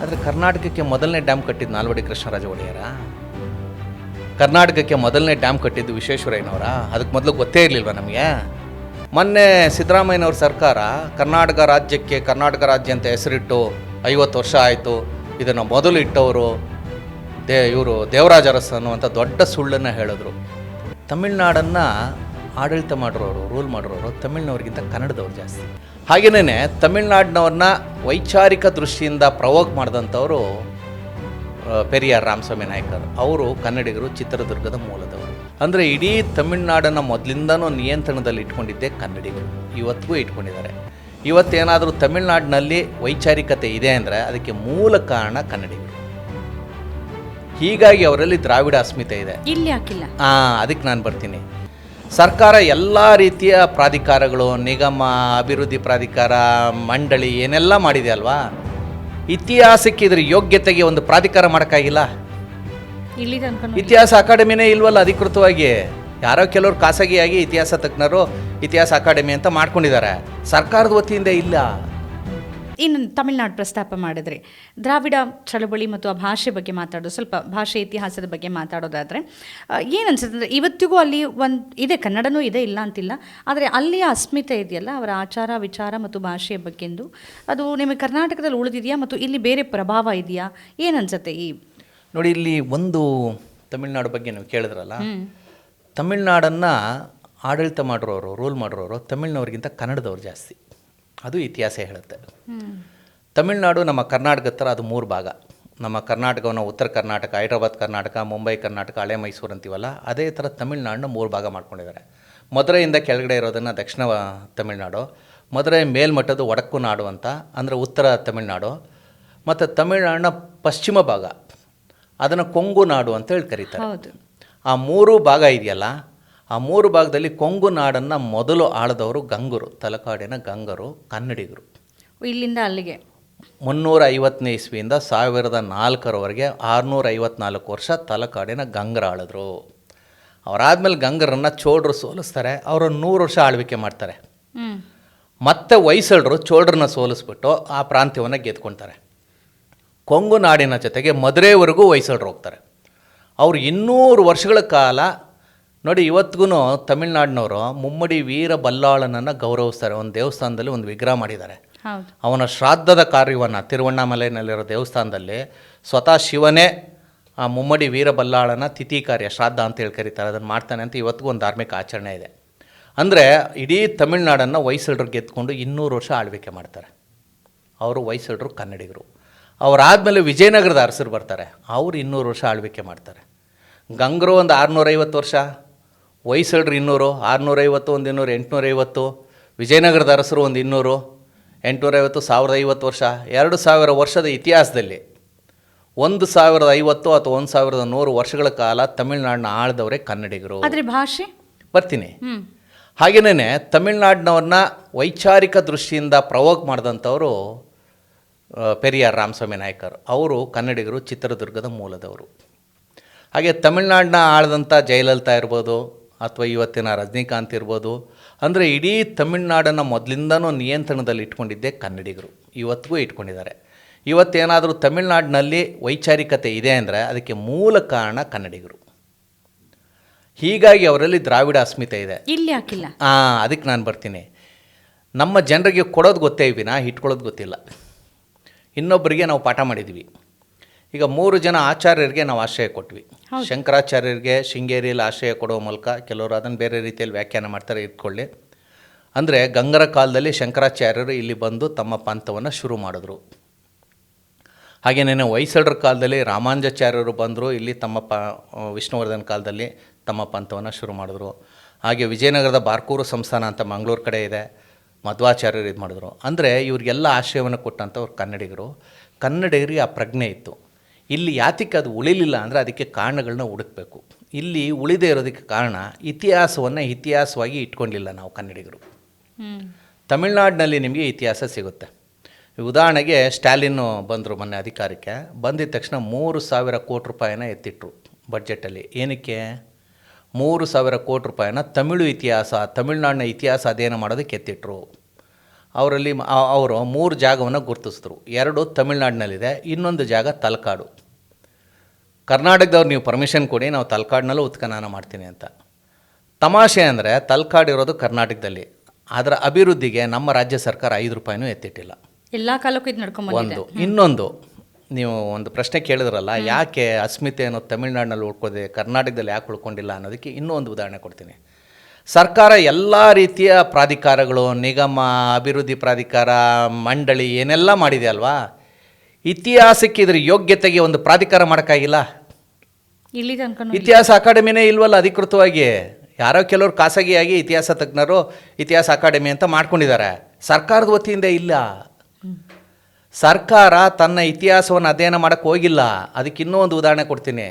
ಆದರೆ ಕರ್ನಾಟಕಕ್ಕೆ ಮೊದಲನೇ ಡ್ಯಾಮ್ ಕಟ್ಟಿದ್ದು ನಾಲ್ವಡಿ ಕೃಷ್ಣರಾಜ ಒಡೆಯರ? ಕರ್ನಾಟಕಕ್ಕೆ ಮೊದಲನೇ ಡ್ಯಾಮ್ ಕಟ್ಟಿದ್ದು ವಿಶ್ವೇಶ್ವರಯ್ಯನವರ? ಅದಕ್ಕೆ ಮೊದಲು ಗೊತ್ತೇ ಇರಲಿಲ್ವ ನಮಗೆ? ಮೊನ್ನೆ ಸಿದ್ದರಾಮಯ್ಯನವ್ರ ಸರ್ಕಾರ ಕರ್ನಾಟಕ ರಾಜ್ಯ ಅಂತ ಹೆಸರಿಟ್ಟು 50 ವರ್ಷ ಆಯಿತು, ಇದನ್ನು ಮೊದಲು ಇಟ್ಟವರು ಇವರು ದೇವರಾಜ ಅರಸು ಅನ್ನುವಂಥ ದೊಡ್ಡ ಸುಳ್ಳನ್ನು ಹೇಳಿದ್ರು. ತಮಿಳ್ನಾಡನ್ನು ಆಡಳಿತ ಮಾಡಿರೋರು, ರೂಲ್ ಮಾಡಿರೋರು ತಮಿಳ್ನವ್ರಿಗಿಂತ ಕನ್ನಡದವ್ರು ಜಾಸ್ತಿ. ಹಾಗೆಯೇ ತಮಿಳ್ನಾಡಿನವ್ರನ್ನ ವೈಚಾರಿಕ ದೃಷ್ಟಿಯಿಂದ ಪ್ರವೋಕ್ ಮಾಡಿದಂಥವರು ಪೆರಿಯಾರ್ ರಾಮಸ್ವಾಮಿ ನಾಯ್ಕರ್. ಅವರು ಕನ್ನಡಿಗರು, ಚಿತ್ರದುರ್ಗದ ಮೂಲದವರು. ಅಂದರೆ ಇಡೀ ತಮಿಳ್ನಾಡನ್ನು ಮೊದಲಿಂದನೂ ನಿಯಂತ್ರಣದಲ್ಲಿ ಇಟ್ಕೊಂಡಿದ್ದೇ ಕನ್ನಡಿಗರು, ಇವತ್ತಿಗೂ ಇಟ್ಕೊಂಡಿದ್ದಾರೆ. ಇವತ್ತೇನಾದರೂ ತಮಿಳ್ನಾಡಿನಲ್ಲಿ ವೈಚಾರಿಕತೆ ಇದೆ ಅಂದರೆ ಅದಕ್ಕೆ ಮೂಲ ಕಾರಣ ಕನ್ನಡಿಗರು. ಹೀಗಾಗಿ ಅವರಲ್ಲಿ ದ್ರಾವಿಡ ಅಸ್ಮಿತೆ ಇದೆ. ಇಲ್ಲಿ ಯಾಕಿಲ್ಲ? ಅದಕ್ಕೆ ನಾನು ಬರ್ತೀನಿ. ಸರ್ಕಾರ ಎಲ್ಲ ರೀತಿಯ ಪ್ರಾಧಿಕಾರಗಳು, ನಿಗಮ, ಅಭಿವೃದ್ಧಿ ಪ್ರಾಧಿಕಾರ, ಮಂಡಳಿ ಏನೆಲ್ಲ ಮಾಡಿದೆ ಅಲ್ವಾ? ಇತಿಹಾಸಕ್ಕೆ ಇದರ ಯೋಗ್ಯತೆಗೆ ಒಂದು ಪ್ರಾಧಿಕಾರ ಮಾಡೋಕ್ಕಾಗಿಲ್ಲ. ಇತಿಹಾಸ ಅಕಾಡೆಮಿನೇ ಇಲ್ವಲ್ಲ ಅಧಿಕೃತವಾಗಿ. ಯಾರೋ ಕೆಲವರು ಖಾಸಗಿಯಾಗಿ ಇತಿಹಾಸ ತಜ್ಞರು ಇತಿಹಾಸ ಅಕಾಡೆಮಿ ಅಂತ ಮಾಡ್ಕೊಂಡಿದ್ದಾರೆ, ಸರ್ಕಾರದ ವತಿಯಿಂದ ಇಲ್ಲ. ಇನ್ನು ತಮಿಳ್ನಾಡು ಪ್ರಸ್ತಾಪ ಮಾಡಿದ್ರೆ ದ್ರಾವಿಡ ಚಳವಳಿ ಮತ್ತು ಆ ಭಾಷೆ ಬಗ್ಗೆ ಮಾತಾಡೋದು, ಸ್ವಲ್ಪ ಭಾಷೆ ಇತಿಹಾಸದ ಬಗ್ಗೆ ಮಾತಾಡೋದಾದರೆ ಏನು ಅನ್ಸುತ್ತೆ ಅಂದರೆ ಇವತ್ತಿಗೂ ಅಲ್ಲಿ ಒಂದು ಇದೆ, ಕನ್ನಡನೂ ಇದೆ, ಇಲ್ಲ ಅಂತಿಲ್ಲ. ಆದರೆ ಅಲ್ಲಿಯ ಅಸ್ಮಿತೆ ಇದೆಯಲ್ಲ, ಅವರ ಆಚಾರ ವಿಚಾರ ಮತ್ತು ಭಾಷೆಯ ಬಗ್ಗೆಂದು, ಅದು ನಿಮಗೆ ಕರ್ನಾಟಕದಲ್ಲಿ ಉಳಿದಿದೆಯಾ ಮತ್ತು ಇಲ್ಲಿ ಬೇರೆ ಪ್ರಭಾವ ಇದೆಯಾ? ಏನು ಅನ್ಸುತ್ತೆ? ನೋಡಿ, ಇಲ್ಲಿ ಒಂದು ತಮಿಳ್ನಾಡು ಬಗ್ಗೆ ನೀವು ಕೇಳಿದ್ರಲ್ಲ, ತಮಿಳ್ನಾಡನ್ನು ಆಡಳಿತ ಮಾಡಿರೋರು, ರೂಲ್ ಮಾಡಿರೋರು ತಮಿಳ್ನವ್ರಿಗಿಂತ ಕನ್ನಡದವ್ರು ಜಾಸ್ತಿ. ಅದು ಇತಿಹಾಸ ಹೇಳುತ್ತೆ. ತಮಿಳ್ನಾಡು ನಮ್ಮ ಕರ್ನಾಟಕದ ಥರ ಅದು 3 ಭಾಗ. ನಮ್ಮ ಕರ್ನಾಟಕವನ್ನು ಉತ್ತರ ಕರ್ನಾಟಕ, ಹೈದ್ರಾಬಾದ್ ಕರ್ನಾಟಕ, ಮುಂಬೈ ಕರ್ನಾಟಕ, ಹಳೆ ಮೈಸೂರು ಅಂತೀವಲ್ಲ, ಅದೇ ಥರ ತಮಿಳ್ನಾಡನ್ನ 3 ಭಾಗ ಮಾಡ್ಕೊಂಡಿದ್ದಾರೆ. ಮಧುರೈಯಿಂದ ಕೆಳಗಡೆ ಇರೋದನ್ನು ದಕ್ಷಿಣ ತಮಿಳ್ನಾಡು, ಮಧುರೈ ಮೇಲ್ಮಟ್ಟದ ವಡಕ್ಕು ನಾಡು ಅಂತ ಅಂದರೆ ಉತ್ತರ ತಮಿಳ್ನಾಡು, ಮತ್ತು ತಮಿಳ್ನಾಡಿನ ಪಶ್ಚಿಮ ಭಾಗ ಅದನ್ನು ಕೊಂಗು ನಾಡು ಅಂತೇಳಿ ಕರೀತಾರೆ. ಆ 3 ಭಾಗ ಇದೆಯಲ್ಲ, ಆ 3 ಭಾಗದಲ್ಲಿ ಕೊಂಗು ನಾಡನ್ನು ಮೊದಲು ಆಳಿದವರು ಗಂಗರು, ತಲಕಾಡಿನ ಗಂಗರು, ಕನ್ನಡಿಗರು. ಇಲ್ಲಿಂದ ಅಲ್ಲಿಗೆ 350ನೇ ಇಸ್ವಿಯಿಂದ 1004ರವರೆಗೆ 654 ವರ್ಷ ತಲಕಾಡಿನ ಗಂಗರು ಆಳಿದ್ರು. ಅವರಾದ್ಮೇಲೆ ಗಂಗರನ್ನು ಚೋಳರು ಸೋಲಿಸ್ತಾರೆ, ಅವರು 100 ವರ್ಷ ಆಳ್ವಿಕೆ ಮಾಡ್ತಾರೆ. ಮತ್ತೆ ಹೊಯ್ಸಳರು ಚೋಳರನ್ನ ಸೋಲಿಸ್ಬಿಟ್ಟು ಆ ಪ್ರಾಂತ್ಯವನ್ನು ಗೆದ್ಕೊಳ್ತಾರೆ. ಕೊಂಗು ನಾಡಿನ ಜೊತೆಗೆ ಮದುರೆವರೆಗೂ ಹೊಯ್ಸಳರು ಹೋಗ್ತಾರೆ. ಅವರು 200 ವರ್ಷಗಳ ಕಾಲ ನೋಡಿ, ಇವತ್ತಿಗೂ ತಮಿಳ್ನಾಡಿನವರು ಮುಮ್ಮಡಿ ವೀರ ಬಲ್ಲಾಳನನ್ನು ಗೌರವಿಸ್ತಾರೆ. ಒಂದು ದೇವಸ್ಥಾನದಲ್ಲಿ ಒಂದು ವಿಗ್ರಹ ಮಾಡಿದ್ದಾರೆ. ಅವನ ಶ್ರಾದ್ದದ ಕಾರ್ಯವನ್ನು ತಿರುವಣ್ಣಾಮಲೈನಲ್ಲಿರೋ ದೇವಸ್ಥಾನದಲ್ಲಿ ಸ್ವತಃ ಶಿವನೇ ಆ ಮುಮ್ಮಡಿ ವೀರ ಬಲ್ಲಾಳನ ತಿಥಿ ಕಾರ್ಯ, ಶ್ರಾದ್ದ ಅಂತೇಳಿ ಕರೀತಾರೆ, ಅದನ್ನು ಮಾಡ್ತಾನೆ ಅಂತ ಇವತ್ತಿಗೂ ಒಂದು ಧಾರ್ಮಿಕ ಆಚರಣೆ ಇದೆ. ಅಂದರೆ ಇಡೀ ತಮಿಳ್ನಾಡನ್ನು ಹೊಯ್ಸಳರು ಗೆದ್ಕೊಂಡು 200 ವರ್ಷ ಆಳ್ವಿಕೆ ಮಾಡ್ತಾರೆ. ಅವರು ಹೊಯ್ಸಳರು ಕನ್ನಡಿಗರು. ಅವರಾದಮೇಲೆ ವಿಜಯನಗರದ ಅರಸರು ಬರ್ತಾರೆ, ಅವರು 200 ವರ್ಷ ಆಳ್ವಿಕೆ ಮಾಡ್ತಾರೆ. ಗಂಗರು ಒಂದು 650 ವರ್ಷ, ಹೊಯ್ಸಳರು 200, 650, ಒಂದು 200, 850, ವಿಜಯನಗರದ ಅರಸರು ಒಂದು 200, 850, 1050 ವರ್ಷ. 2000 ವರ್ಷದ ಇತಿಹಾಸದಲ್ಲಿ 1050 ಅಥವಾ 1100 ವರ್ಷಗಳ ಕಾಲ ತಮಿಳ್ನಾಡನ್ನ ಆಳಿದವರೇ ಕನ್ನಡಿಗರು. ಆದರೆ ಭಾಷೆ ಬರ್ತೀನಿ. ಹಾಗೆಯೇ ತಮಿಳ್ನಾಡಿನವ್ರನ್ನ ವೈಚಾರಿಕ ದೃಷ್ಟಿಯಿಂದ ಪ್ರವೋಕ್ ಮಾಡಿದಂಥವರು ಪೆರಿಯಾರ್ ರಾಮಸ್ವಾಮಿ ನಾಯ್ಕರ್. ಅವರು ಕನ್ನಡಿಗರು, ಚಿತ್ರದುರ್ಗದ ಮೂಲದವರು. ಹಾಗೆ ತಮಿಳ್ನಾಡನ್ನ ಆಳಿದಂಥ ಜಯಲಲಿತಾ ಇರ್ಬೋದು, ಅಥವಾ ಇವತ್ತಿನ ರಜನಿಕಾಂತ್ ಇರ್ಬೋದು. ಅಂದರೆ ಇಡೀ ತಮಿಳ್ನಾಡನ್ನು ಮೊದಲಿಂದನೂ ನಿಯಂತ್ರಣದಲ್ಲಿ ಇಟ್ಕೊಂಡಿದ್ದೇ ಕನ್ನಡಿಗರು, ಇವತ್ತಿಗೂ ಇಟ್ಕೊಂಡಿದ್ದಾರೆ. ಇವತ್ತೇನಾದರೂ ತಮಿಳ್ನಾಡಿನಲ್ಲಿ ವೈಚಾರಿಕತೆ ಇದೆ ಅಂದರೆ ಅದಕ್ಕೆ ಮೂಲ ಕಾರಣ ಕನ್ನಡಿಗರು. ಹೀಗಾಗಿ ಅವರಲ್ಲಿ ದ್ರಾವಿಡ ಅಸ್ಮಿತೆ ಇದೆ. ಇಲ್ಲಿ ಯಾಕಿಲ್ಲ? ಅದಕ್ಕೆ ನಾನು ಬರ್ತೀನಿ. ನಮ್ಮ ಜನರಿಗೆ ಕೊಡೋದು ಗೊತ್ತೇ ವಿನಾ ಇಟ್ಕೊಳ್ಳೋದು ಗೊತ್ತಿಲ್ಲ. ಇನ್ನೊಬ್ಬರಿಗೆ ನಾವು ಪಾಠ ಮಾಡಿದ್ವಿ. ಈಗ 3 ಜನ ಆಚಾರ್ಯರಿಗೆ ನಾವು ಆಶ್ರಯ ಕೊಟ್ವಿ. ಶಂಕರಾಚಾರ್ಯರಿಗೆ ಶೃಂಗೇರಿಯಲ್ಲಿ ಆಶ್ರಯ ಕೊಡುವ ಮೂಲಕ, ಕೆಲವರು ಅದನ್ನು ಬೇರೆ ರೀತಿಯಲ್ಲಿ ವ್ಯಾಖ್ಯಾನ ಮಾಡ್ತಾರೆ, ಇಟ್ಕೊಳ್ಳಿ. ಅಂದರೆ ಗಂಗರ ಕಾಲದಲ್ಲಿ ಶಂಕರಾಚಾರ್ಯರು ಇಲ್ಲಿ ಬಂದು ತಮ್ಮ ಪಂಥವನ್ನು ಶುರು ಮಾಡಿದ್ರು. ಹಾಗೆಯೇ ಹೊಯ್ಸಳರ ಕಾಲದಲ್ಲಿ ರಾಮಾನುಜಾಚಾರ್ಯರು ಬಂದರು, ಇಲ್ಲಿ ತಮ್ಮ ವಿಷ್ಣುವರ್ಧನ ಕಾಲದಲ್ಲಿ ತಮ್ಮ ಪಂಥವನ್ನು ಶುರು ಮಾಡಿದ್ರು. ಹಾಗೆ ವಿಜಯನಗರದ ಬಾರ್ಕೂರು ಸಂಸ್ಥಾನ ಅಂತ ಮಂಗಳೂರು ಕಡೆ ಇದೆ, ಮಧ್ವಾಚಾರ್ಯರು ಇದು ಮಾಡಿದ್ರು. ಅಂದರೆ ಇವರಿಗೆಲ್ಲ ಆಶ್ರಯವನ್ನು ಕೊಟ್ಟಂಥವ್ರು ಕನ್ನಡಿಗರಿಗೆ ಆ ಪ್ರಜ್ಞೆ ಇತ್ತು. ಇಲ್ಲಿ ಯಾತಕ್ಕೆ ಅದು ಉಳಿಲಿಲ್ಲ ಅಂದರೆ ಅದಕ್ಕೆ ಕಾರಣಗಳನ್ನ ಹುಡುಕಬೇಕು. ಇಲ್ಲಿ ಉಳಿದೇ ಇರೋದಕ್ಕೆ ಕಾರಣ ಇತಿಹಾಸವನ್ನು ಇತಿಹಾಸವಾಗಿ ಇಟ್ಕೊಂಡಿಲ್ಲ ನಾವು ಕನ್ನಡಿಗರು. ತಮಿಳ್ನಾಡಿನಲ್ಲಿ ನಿಮಗೆ ಇತಿಹಾಸ ಸಿಗುತ್ತೆ. ಉದಾಹರಣೆಗೆ ಸ್ಟಾಲಿನ್ ಬಂದರು ಮೊನ್ನೆ ಅಧಿಕಾರಕ್ಕೆ. ಬಂದಿದ್ದ ತಕ್ಷಣ 3,000 ಕೋಟಿ ರೂಪಾಯಿನ ಎತ್ತಿಟ್ರು ಬಡ್ಜೆಟಲ್ಲಿ. ಏನಕ್ಕೆ? 3,000 ಕೋಟಿ ರೂಪಾಯಿನ ತಮಿಳು ಇತಿಹಾಸ, ತಮಿಳ್ನಾಡಿನ ಇತಿಹಾಸ ಅಧ್ಯಯನ ಮಾಡೋದಕ್ಕೆ ಎತ್ತಿಟ್ರು. ಅವರಲ್ಲಿ ಅವರು 3 ಜಾಗವನ್ನು ಗುರುತಿಸಿದ್ರು. 2 ತಮಿಳ್ನಾಡಿನಲ್ಲಿದೆ, ಇನ್ನೊಂದು ಜಾಗ ತಲಕಾಡು. ಕರ್ನಾಟಕದವ್ರು ನೀವು ಪರ್ಮಿಷನ್ ಕೊಡಿ, ನಾವು ತಲಕಾಡಿನಲ್ಲೂ ಉತ್ಖನನ ಮಾಡ್ತೀನಿ ಅಂತ. ತಮಾಷೆ ಅಂದರೆ ತಲಕಾಡು ಇರೋದು ಕರ್ನಾಟಕದಲ್ಲಿ, ಅದರ ಅಭಿವೃದ್ಧಿಗೆ ನಮ್ಮ ರಾಜ್ಯ ಸರ್ಕಾರ 5 ರೂಪಾಯಿನೂ ಎತ್ತಿಟ್ಟಿಲ್ಲ. ಎಲ್ಲ ಕಾಲಕ್ಕೂ ಇದು ನಡ್ಕೊಂಡ್ಬಂದಿದೆ. ಇನ್ನೊಂದು ನೀವು ಒಂದು ಪ್ರಶ್ನೆ ಕೇಳಿದ್ರಲ್ಲ, ಯಾಕೆ ಅಸ್ಮಿತೆ ಅನ್ನೋದು ತಮಿಳ್ನಾಡಿನಲ್ಲಿ ಉಳ್ಕೋದೆ ಕರ್ನಾಟಕದಲ್ಲಿ ಯಾಕೆ ಉಳ್ಕೊಂಡಿಲ್ಲ ಅನ್ನೋದಕ್ಕೆ ಇನ್ನೂ ಒಂದು ಉದಾಹರಣೆ ಕೊಡ್ತೀನಿ. ಸರ್ಕಾರ ಎಲ್ಲ ರೀತಿಯ ಪ್ರಾಧಿಕಾರಗಳು, ನಿಗಮ, ಅಭಿವೃದ್ಧಿ ಪ್ರಾಧಿಕಾರ, ಮಂಡಳಿ ಏನೆಲ್ಲ ಮಾಡಿದೆ ಅಲ್ವಾ, ಇತಿಹಾಸಕ್ಕೆ ಇದ್ರ ಯೋಗ್ಯತೆಗೆ ಒಂದು ಪ್ರಾಧಿಕಾರ ಮಾಡೋಕ್ಕಾಗಿಲ್ಲ. ಇಲ್ಲಿ ತನಕ ಇತಿಹಾಸ ಅಕಾಡೆಮಿನೇ ಇಲ್ವಲ್ಲ ಅಧಿಕೃತವಾಗಿ. ಯಾರೋ ಕೆಲವರು ಖಾಸಗಿಯಾಗಿ ಇತಿಹಾಸ ತಜ್ಞರು ಇತಿಹಾಸ ಅಕಾಡೆಮಿ ಅಂತ ಮಾಡ್ಕೊಂಡಿದ್ದಾರೆ, ಸರ್ಕಾರದ ವತಿಯಿಂದ ಇಲ್ಲ. ಸರ್ಕಾರ ತನ್ನ ಇತಿಹಾಸವನ್ನು ಅಧ್ಯಯನ ಮಾಡೋಕ್ಕೆ ಹೋಗಿಲ್ಲ. ಅದಕ್ಕೆ ಇನ್ನೂ ಒಂದು ಉದಾಹರಣೆ ಕೊಡ್ತೀನಿ.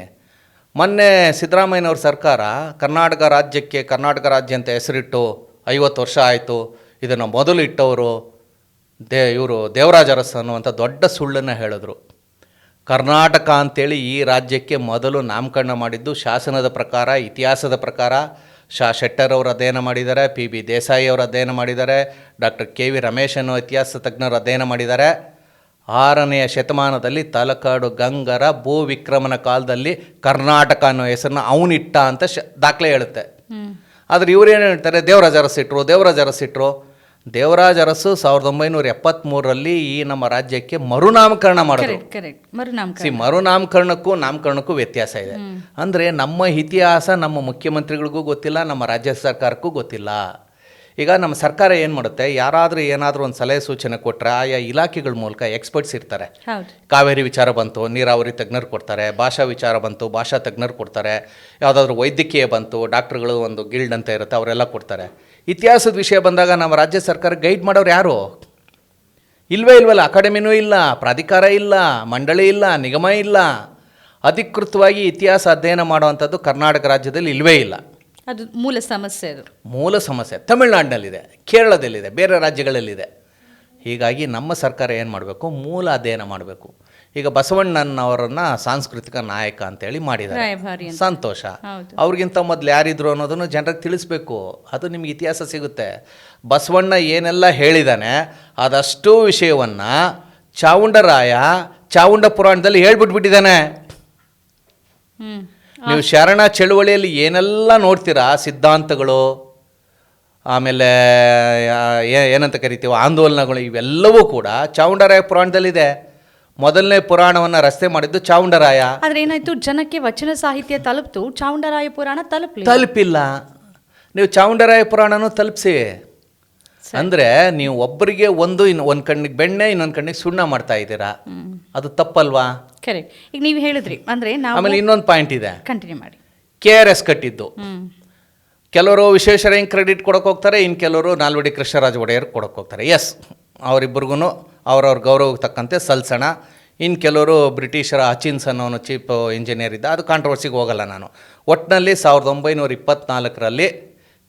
ಮೊನ್ನೆ ಸಿದ್ದರಾಮಯ್ಯನವ್ರ ಸರ್ಕಾರ ಕರ್ನಾಟಕ ರಾಜ್ಯಕ್ಕೆ ಕರ್ನಾಟಕ ರಾಜ್ಯ ಅಂತ ಹೆಸರಿಟ್ಟು 50 ವರ್ಷ ಆಯಿತು, ಇದನ್ನು ಮೊದಲು ಇಟ್ಟವರು ಇವರು ದೇವರಾಜ ಅರಸು ಅನ್ನುವಂಥ ದೊಡ್ಡ ಸುಳ್ಳನ್ನು ಹೇಳಿದ್ರು. ಕರ್ನಾಟಕ ಅಂತೇಳಿ ಈ ರಾಜ್ಯಕ್ಕೆ ಮೊದಲು ನಾಮಕರಣ ಮಾಡಿದ್ದು ಶಾಸನದ ಪ್ರಕಾರ, ಇತಿಹಾಸದ ಪ್ರಕಾರ ಶೆಟ್ಟರ್ ಅವರು ಅಧ್ಯಯನ ಮಾಡಿದ್ದಾರೆ, PB ದೇಸಾಯಿ ಅವರು ಅಧ್ಯಯನ ಮಾಡಿದ್ದಾರೆ, ಡಾಕ್ಟರ್ KV ರಮೇಶ್ ಅನ್ನೋ ಇತಿಹಾಸ ತಜ್ಞರು ಅಧ್ಯಯನ ಮಾಡಿದ್ದಾರೆ. 6ನೇ ಶತಮಾನದಲ್ಲಿ ತಲಕಾಡು ಗಂಗರ ಭೂ ವಿಕ್ರಮನ ಕಾಲದಲ್ಲಿ ಕರ್ನಾಟಕ ಅನ್ನೋ ಹೆಸರನ್ನ ಅವನಿಟ್ಟ ಅಂತ ದಾಖಲೆ ಹೇಳುತ್ತೆ. ಆದರೆ ಇವರೇನು ಹೇಳ್ತಾರೆ, ದೇವರಾಜ ಅರಸಿಟ್ರು. ದೇವರಾಜ ಅರಸು 1973ರಲ್ಲಿ ಈ ನಮ್ಮ ರಾಜ್ಯಕ್ಕೆ ಮರುನಾಮಕರಣ ಮಾಡಿದ್ರು. ಮರುನಾಮಕರಣಕ್ಕೂ ನಾಮಕರಣಕ್ಕೂ ವ್ಯತ್ಯಾಸ ಇದೆ. ಅಂದರೆ ನಮ್ಮ ಇತಿಹಾಸ ನಮ್ಮ ಮುಖ್ಯಮಂತ್ರಿಗಳಿಗೂ ಗೊತ್ತಿಲ್ಲ, ನಮ್ಮ ರಾಜ್ಯ ಸರ್ಕಾರಕ್ಕೂ ಗೊತ್ತಿಲ್ಲ. ಈಗ ನಮ್ಮ ಸರ್ಕಾರ ಏನು ಮಾಡುತ್ತೆ, ಯಾರಾದರೂ ಏನಾದರೂ ಒಂದು ಸಲಹೆ ಸೂಚನೆ ಕೊಟ್ಟರೆ ಆಯಾ ಇಲಾಖೆಗಳ ಮೂಲಕ ಎಕ್ಸ್ಪರ್ಟ್ಸ್ ಇರ್ತಾರೆ. ಕಾವೇರಿ ವಿಚಾರ ಬಂತು, ನೀರಾವರಿ ತಜ್ಞರು ಕೊಡ್ತಾರೆ. ಭಾಷಾ ವಿಚಾರ ಬಂತು, ಭಾಷಾ ತಜ್ಞರು ಕೊಡ್ತಾರೆ. ಯಾವುದಾದ್ರೂ ವೈದ್ಯಕೀಯ ಬಂತು, ಡಾಕ್ಟ್ರುಗಳು ಒಂದು ಗಿಲ್ಡ್ ಅಂತ ಇರುತ್ತೆ, ಅವರೆಲ್ಲ ಕೊಡ್ತಾರೆ. ಇತಿಹಾಸದ ವಿಷಯ ಬಂದಾಗ ನಮ್ಮ ರಾಜ್ಯ ಸರ್ಕಾರ ಗೈಡ್ ಮಾಡೋರು ಯಾರು? ಇಲ್ವಲ್ಲ. ಅಕಾಡೆಮಿನೂ ಇಲ್ಲ, ಪ್ರಾಧಿಕಾರ ಇಲ್ಲ, ಮಂಡಳಿ ಇಲ್ಲ, ನಿಗಮ ಇಲ್ಲ. ಅಧಿಕೃತವಾಗಿ ಇತಿಹಾಸ ಅಧ್ಯಯನ ಮಾಡುವಂಥದ್ದು ಕರ್ನಾಟಕ ರಾಜ್ಯದಲ್ಲಿ ಇಲ್ಲವೇ ಇಲ್ಲ. ಅದು ಮೂಲ ಸಮಸ್ಯೆ. ಮೂಲ ಸಮಸ್ಯೆ ತಮಿಳ್ನಾಡಿನಲ್ಲಿದೆ, ಕೇರಳದಲ್ಲಿದೆ, ಬೇರೆ ರಾಜ್ಯಗಳಲ್ಲಿದೆ. ಹೀಗಾಗಿ ನಮ್ಮ ಸರ್ಕಾರ ಏನು ಮಾಡಬೇಕು, ಮೂಲ ಅಧ್ಯಯನ ಮಾಡಬೇಕು. ಈಗ ಬಸವಣ್ಣನವರನ್ನು ಸಾಂಸ್ಕೃತಿಕ ನಾಯಕ ಅಂತೇಳಿ ಮಾಡಿದ್ದಾರೆ, ಸಂತೋಷ. ಅವ್ರಿಗಿಂತ ಮೊದಲು ಯಾರಿದ್ರು ಅನ್ನೋದನ್ನು ಜನರಿಗೆ ತಿಳಿಸ್ಬೇಕು. ಅದು ನಿಮ್ಗೆ ಇತಿಹಾಸ ಸಿಗುತ್ತೆ. ಬಸವಣ್ಣ ಏನೆಲ್ಲ ಹೇಳಿದಾನೆ ಅದಷ್ಟು ವಿಷಯವನ್ನು ಚಾವುಂಡರಾಯ ಚಾವುಂಡ ಪುರಾಣದಲ್ಲಿ ಹೇಳ್ಬಿಟ್ಬಿಟ್ಟಿದ್ದಾನೆ. ನೀವು ಶರಣ ಚಳುವಳಿಯಲ್ಲಿ ಏನೆಲ್ಲ ನೋಡ್ತೀರಾ, ಸಿದ್ಧಾಂತಗಳು, ಆಮೇಲೆ ಏನಂತ ಕರಿತೀವೋ ಆಂದೋಲನಗಳು, ಇವೆಲ್ಲವೂ ಕೂಡ ಚಾವುಂಡರಾಯ ಪುರಾಣದಲ್ಲಿದೆ. ಮೊದಲನೇ ಪುರಾಣವನ್ನು ರಸ್ತೆ ಮಾಡಿದ್ದು ಚಾವುಂಡರಾಯ. ಆದರೆ ಏನಾಯ್ತು, ಜನಕ್ಕೆ ವಚನ ಸಾಹಿತ್ಯ ತಲುಪ್ತು, ಚಾವುಂಡರಾಯ ಪುರಾಣ ತಲುಪಿಲ್ಲ. ನೀವು ಚಾವುಂಡರಾಯ ಪುರಾಣನೂ ತಲುಪಿಸಿ. ಅಂದರೆ ನೀವು ಒಬ್ಬರಿಗೆ ಒಂದು ಕಣ್ಣಿಗೆ ಬೆಣ್ಣೆ, ಇನ್ನೊಂದು ಕಣ್ಣಿಗೆ ಸುಣ್ಣ ಮಾಡ್ತಾ ಇದ್ದೀರಾ, ಅದು ತಪ್ಪಲ್ವಾ? ಕರೆಕ್ಟ್. ಈಗ ನೀವು ಹೇಳಿದ್ರಿ ಅಂದರೆ ಆಮೇಲೆ ಇನ್ನೊಂದು ಪಾಯಿಂಟ್ ಇದೆ, ಕಂಟಿನ್ಯೂ ಮಾಡಿ. KRS ಕಟ್ಟಿದ್ದು ಕೆಲವರು ವಿಶ್ವೇಶ್ವರಯ್ಯ ಕ್ರೆಡಿಟ್ ಕೊಡೋಕೆ ಹೋಗ್ತಾರೆ, ಇನ್ನು ಕೆಲವರು ನಾಲ್ವಡಿ ಕೃಷ್ಣರಾಜ ಒಡೆಯರ್ ಕೊಡೋಕೆ ಹೋಗ್ತಾರೆ. ಎಸ್, ಅವರಿಬ್ಬರಿಗೂ ಅವ್ರವ್ರ ಗೌರವಕ್ಕೆ ತಕ್ಕಂತೆ ಸಲ್ಸೋಣ. ಇನ್ನು ಕೆಲವರು ಬ್ರಿಟಿಷರ ಹಚಿನ್ಸನ್ ಅವನು ಚೀಫ್ ಇಂಜಿನಿಯರ್ ಇದ್ದ, ಅದು ಕಾಂಟ್ರವರ್ಸಿಗೆ ಹೋಗಲ್ಲ ನಾನು. ಒಟ್ಟಿನಲ್ಲಿ 1924ರಲ್ಲಿ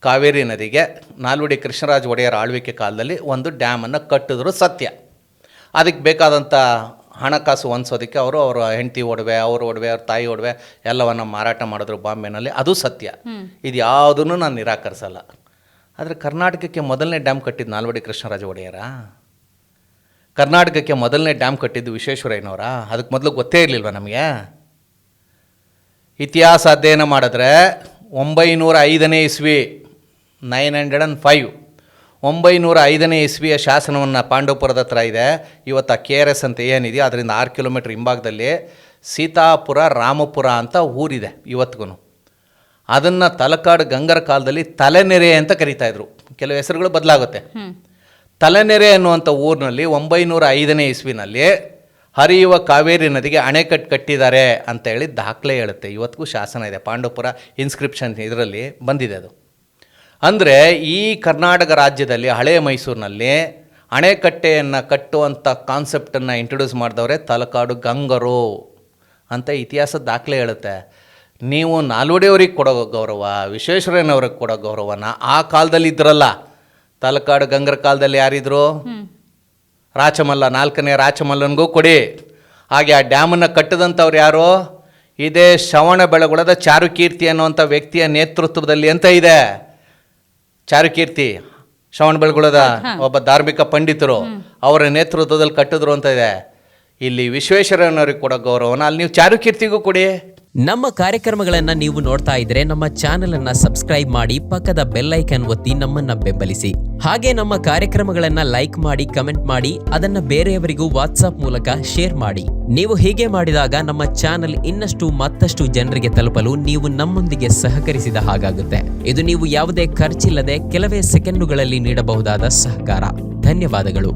ಕಾವೇರಿ ನದಿಗೆ ನಾಲ್ವಡಿ ಕೃಷ್ಣರಾಜ ಒಡೆಯರ ಆಳ್ವಿಕೆ ಕಾಲದಲ್ಲಿ ಒಂದು ಡ್ಯಾಮನ್ನು ಕಟ್ಟಿದ್ರು, ಸತ್ಯ. ಅದಕ್ಕೆ ಬೇಕಾದಂಥ ಹಣಕಾಸು ಹೊಂದಿಸೋದಕ್ಕೆ ಅವರ ಹೆಂಡತಿ ಒಡವೆ, ಅವ್ರ ತಾಯಿ ಒಡವೆ ಎಲ್ಲವನ್ನು ಮಾರಾಟ ಮಾಡಿದ್ರು ಬಾಂಬೆನಲ್ಲಿ, ಅದು ಸತ್ಯ. ಇದು ಯಾವುದನ್ನು ನಾನು ನಿರಾಕರಿಸಲ್ಲ. ಆದರೆ ಕರ್ನಾಟಕಕ್ಕೆ ಮೊದಲನೇ ಡ್ಯಾಮ್ ಕಟ್ಟಿದ್ದು ನಾಲ್ವಡಿ ಕೃಷ್ಣರಾಜ ಒಡೆಯರ? ಕರ್ನಾಟಕಕ್ಕೆ ಮೊದಲನೇ ಡ್ಯಾಮ್ ಕಟ್ಟಿದ್ದು ವಿಶ್ವೇಶ್ವರಯ್ಯನವರ? ಅದಕ್ಕೆ ಮೊದಲು ಗೊತ್ತೇ ಇರಲಿಲ್ವ ನಮಗೆ? ಇತಿಹಾಸ ಅಧ್ಯಯನ ಮಾಡಿದ್ರೆ 905ನೇ ಇಸ್ವಿ 905 905ನೇ ಇಸ್ವಿಯ ಶಾಸನವನ್ನು ಪಾಂಡವಪುರದ ಹತ್ರ ಇದೆ. ಇವತ್ತು KRS ಅಂತ ಏನಿದೆಯೋ ಅದರಿಂದ 6 ಕಿಲೋಮೀಟ್ರ್ ಹಿಂಭಾಗದಲ್ಲಿ ಸೀತಾಪುರ ರಾಮಪುರ ಅಂತ ಊರಿದೆ ಇವತ್ತಿಗೂ. ಅದನ್ನು ತಲಕಾಡು ಗಂಗರ ಕಾಲದಲ್ಲಿ ತಲೆನೆರೆ ಅಂತ ಕರೀತಾಯಿದ್ರು. ಕೆಲವು ಹೆಸರುಗಳು ಬದಲಾಗುತ್ತೆ. ತಲೆನೆರೆ ಅನ್ನುವಂಥ ಊರಿನಲ್ಲಿ 905ನೇ ಇಸ್ವಿನಲ್ಲಿ ಹರಿಯುವ ಕಾವೇರಿ ನದಿಗೆ ಅಣೆಕಟ್ಟು ಕಟ್ಟಿದ್ದಾರೆ ಅಂತ ಹೇಳಿ ದಾಖಲೆ ಹೇಳುತ್ತೆ. ಇವತ್ತಿಗೂ ಶಾಸನ ಇದೆ, ಪಾಂಡವಪುರ ಇನ್ಸ್ಕ್ರಿಪ್ಷನ್ ಇದರಲ್ಲಿ ಬಂದಿದೆ ಅದು. ಅಂದರೆ ಈ ಕರ್ನಾಟಕ ರಾಜ್ಯದಲ್ಲಿ ಹಳೆಯ ಮೈಸೂರಿನಲ್ಲಿ ಅಣೆಕಟ್ಟೆಯನ್ನು ಕಟ್ಟುವಂಥ ಕಾನ್ಸೆಪ್ಟನ್ನು ಇಂಟ್ರೊಡ್ಯೂಸ್ ಮಾಡಿದವರೇ ತಲಕಾಡು ಗಂಗರು ಅಂತ ಇತಿಹಾಸದ ದಾಖಲೆ ಹೇಳುತ್ತೆ. ನೀವು ನಾಲ್ವಡಿಯವ್ರಿಗೆ ಕೊಡೋ ಗೌರವ, ವಿಶ್ವೇಶ್ವರಯ್ಯನವ್ರಿಗೆ ಕೊಡೋ ಗೌರವನ ಆ ಕಾಲದಲ್ಲಿ ಇದ್ರಲ್ಲ, ತಲಕಾಡು ಗಂಗರ ಕಾಲದಲ್ಲಿ ಯಾರಿದ್ರು? ರಾಚಮಲ್ಲ, 4ನೇ ರಾಚಮಲ್ಲನಿಗೂ ಕೊಡಿ. ಹಾಗೆ ಆ ಡ್ಯಾಮನ್ನು ಕಟ್ಟಿದಂಥವ್ರು ಯಾರು? ಇದೇ ಶ್ರವಣ ಬೆಳಗೊಳದ ಚಾರುಕೀರ್ತಿ ಅನ್ನುವಂಥ ವ್ಯಕ್ತಿಯ ನೇತೃತ್ವದಲ್ಲಿ ಅಂತ ಇದೆ. ಚಾರುಕೀರ್ತಿ ಶ್ರವಣಬೆಳಗೊಳದ ಒಬ್ಬ ಧಾರ್ಮಿಕ ಪಂಡಿತರು ಅವರ ನೇತೃತ್ವದಲ್ಲಿ ಕಟ್ಟಿದ್ರು ಅಂತ ಇದೆ. ಇಲ್ಲಿ ವಿಶ್ವೇಶ್ವರಯ್ಯನವ್ರಿಗೆ ಕೊಡೋ ಗೌರವನ ಅಲ್ಲಿ ನೀವು ಚಾರುಕೀರ್ತಿಗೂ ಕೊಡಿ. ನಮ್ಮ ಕಾರ್ಯಕ್ರಮಗಳನ್ನ ನೀವು ನೋಡ್ತಾ ಇದ್ರೆ ನಮ್ಮ ಚಾನೆಲ್ ಅನ್ನ ಸಬ್ಸ್ಕ್ರೈಬ್ ಮಾಡಿ, ಪಕ್ಕದ ಬೆಲ್ ಐಕಾನ್ ಒತ್ತಿ ನಮ್ಮನ್ನ ಬೆಂಬಲಿಸಿ. ಹಾಗೆ ನಮ್ಮ ಕಾರ್ಯಕ್ರಮಗಳನ್ನ ಲೈಕ್ ಮಾಡಿ, ಕಮೆಂಟ್ ಮಾಡಿ, ಅದನ್ನ ಬೇರೆಯವರಿಗೂ ವಾಟ್ಸ್ಆಪ್ ಮೂಲಕ ಶೇರ್ ಮಾಡಿ. ನೀವು ಹೀಗೆ ಮಾಡಿದಾಗ ನಮ್ಮ ಚಾನೆಲ್ ಇನ್ನಷ್ಟು ಮತ್ತಷ್ಟು ಜನರಿಗೆ ತಲುಪಲು ನೀವು ನಮ್ಮೊಂದಿಗೆ ಸಹಕರಿಸಿದ ಹಾಗಾಗುತ್ತೆ. ಇದು ನೀವು ಯಾವುದೇ ಖರ್ಚಿಲ್ಲದೆ ಕೆಲವೇ ಸೆಕೆಂಡುಗಳಲ್ಲಿ ನೀಡಬಹುದಾದ ಸಹಕಾರ. ಧನ್ಯವಾದಗಳು.